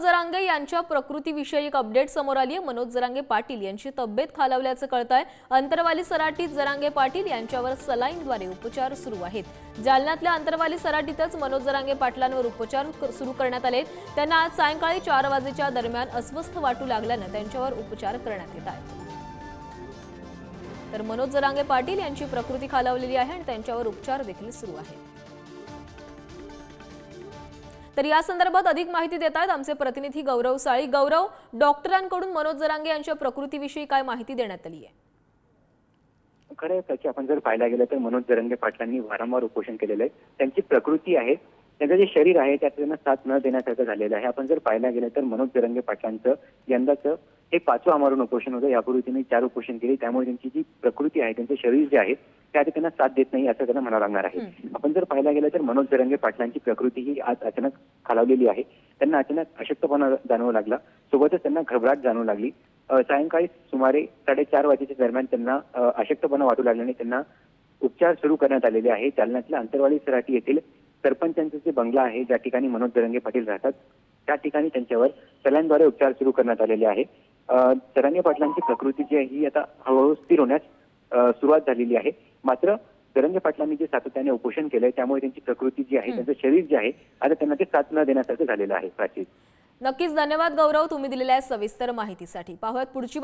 जरांगे यांच्या प्रकृतीविषयी एक अपडेट समोर आली आहे। मनोज जरांगे पाटील यांची तब्येत खालावल्याचं कळतंय। अंतरवाली सराटीत जरांगे पाटील यांच्यावर सलाईनद्वारे उपचार सुरू आहेत। जालन्यातल्या अंतरवाली सराटीतच मनोज जरांगे पाटलांवर उपचार सुरू करण्यात आले। त्यांना आज सायंकाळी 4 वाजेच्या दरम्यान अस्वस्थ वाटू लागल्याने त्यांच्यावर उपचार करण्यात येत आहेत। तर मनोज जरांगे पाटील यांची प्रकृती खालावलेली आहे आणि त्यांच्यावर उपचार देखील सुरू आहेत। तर या संदर्भात अधिक माहिती देत आहेत आमचे प्रतिनिधी गौरव साळी। गौरव, डॉक्टरांकडून मनोज जरांगे यांच्या प्रकृतीविषयी काय माहिती देण्यात आली आहे? खरं आहे की आपण जर पाहायला गेलं तर मनोज जरांगे पाटलांनी वारंवार उपोषण केलेलं आहे। त्यांची प्रकृती आहे, त्यांचं जे शरीर आहे त्यात त्यांना साथ न देण्यासारखं झालेलं आहे। आपण जर पाहायला गेलं तर मनोज जरांगे पाटलांचं यंदाचं हे 5वं आमरण उपोषण होतं। यापूर्वी त्यांनी 4 उपोषण केली, त्यामुळे त्यांची जी प्रकृती आहे, त्यांचं शरीर जे आहे ते त्यांना साथ देत नाही असं त्यांना म्हणावं लागणार आहे। आपण जर पाहायला गेलं तर मनोज जरांगे पाटलांची प्रकृती ही आज अचानक खालावलेली आहे। त्यांना अचानक अशक्तपणा जाणवू लागला, सोबतच त्यांना घबराट जाणवू लागली। सायंकाळी सुमारे 4:30 वाजेच्या दरम्यान त्यांना अशक्तपणा वाटू लागल्याने त्यांना उपचार सुरू करण्यात आलेले आहे। जालन्यातल्या अंतरवाली सराटी येथील सरपंचांचं जे बंगला आहे, ज्या ठिकाणी मनोज जरांगे पाटील राहतात, त्या ठिकाणी त्यांच्यावर सलाईनद्वारे उपचार सुरू करण्यात आलेले आहे। जरांगे पाटलांची प्रकृती जी आहे ही आता हळूहळू स्थिर होण्यास सुरुवात झालेली आहे। मात्र जरांगे पाटलांनी जे सातत्याने उपोषण केलंय त्यामुळे त्यांची प्रकृती जी आहे, त्यांचं शरीर जे आहे आता त्यांना ते साथ न देण्यासारखं झालेलं आहे। प्राची, नक्कीच धन्यवाद गौरव, तुम्ही दिलेल्या सविस्तर माहितीसाठी। पाहूयात पुढची